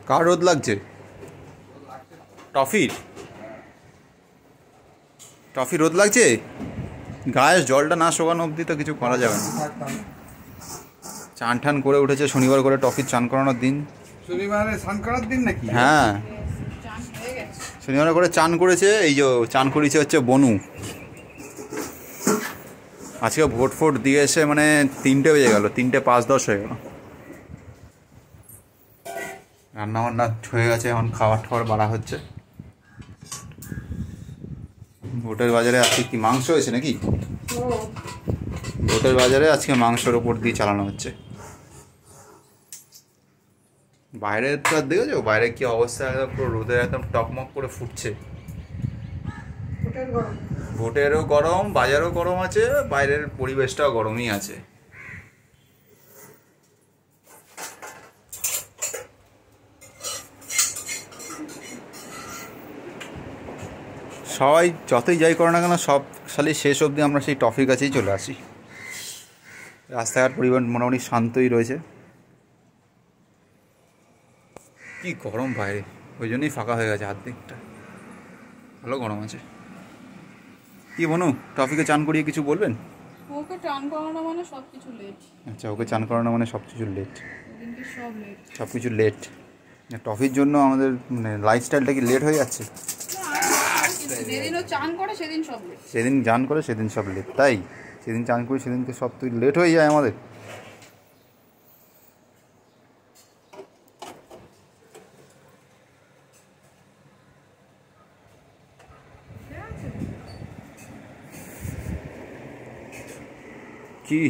কার রোদ লাগছে? টফির টফি রোদ লাগছে। গায়ে জলটা না শোকানো অবধি তো কিছু করা যাবে না। চান ঠান করে উঠেছে শনিবার করে, টফির চান করানোর দিন। শনিবারে স্নান করার দিন নাকি? হ্যাঁ, শনিবার করে চান করেছে। এই যে চান করেছে হচ্ছে বনু। আজকে ভোট ফোট দিয়ে এসে মানে 3টে বেজে গেল, 3টে 5-10 হয়ে গেল। রান্না বান্না হয়ে গেছে, এখন খাবার টাবার বাড়া হচ্ছে। ভোটের বাজারে আজকে কি মাংস হয়েছে নাকি? ভোটের বাজারে আজকে মাংসের ওপর দিয়ে চালানো হচ্ছে। বাইরে তো আর দেখেছো বাইরে কি অবস্থা, একদম পুরো রোদে একদম টকমক করে ফুটছে। ভোটেরও গরম, বাজারও গরম আছে, বাইরের পরিবেশটাও গরমই আছে। সবাই যতই যাই করো না কেন, সব সালে শেষ অবধি আমরা সেই টফির কাছেই চলে আসি। রাস্তাঘাট পরিবহন মোটামুটি শান্তই রয়েছে। কি গরম বাইরে, ওই জন্যই ফাঁকা হয়ে গেছে দিকটা, ভালো গরম আছে। কি বনু, টফিকে চান করিয়ে কিছু বলবেন? ওকে চান করানো মানে সব কিছু লেট। আচ্ছা, ওকে চান করানো মানে সব কিছু লেট। সব কিছু লেট। টফির জন্য আমাদের মানে লাইফস্টাইলটা কি লেট হয়ে যাচ্ছে? যেদিন ও চান করে সেদিন সব লেট। সেদিন চান করে সেদিন সব লেট, তাই? সেদিন চান করি সেদিনকে সব তুই লেট হয়ে যায় আমাদের। কি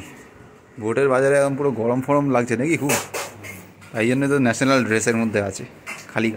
ভোটের বাজারে এখন পুরো গরম ফরম লাগছে নাকি খুব? তাই জন্য তো ন্যাশনাল ড্রেসের মধ্যে আছে খালি।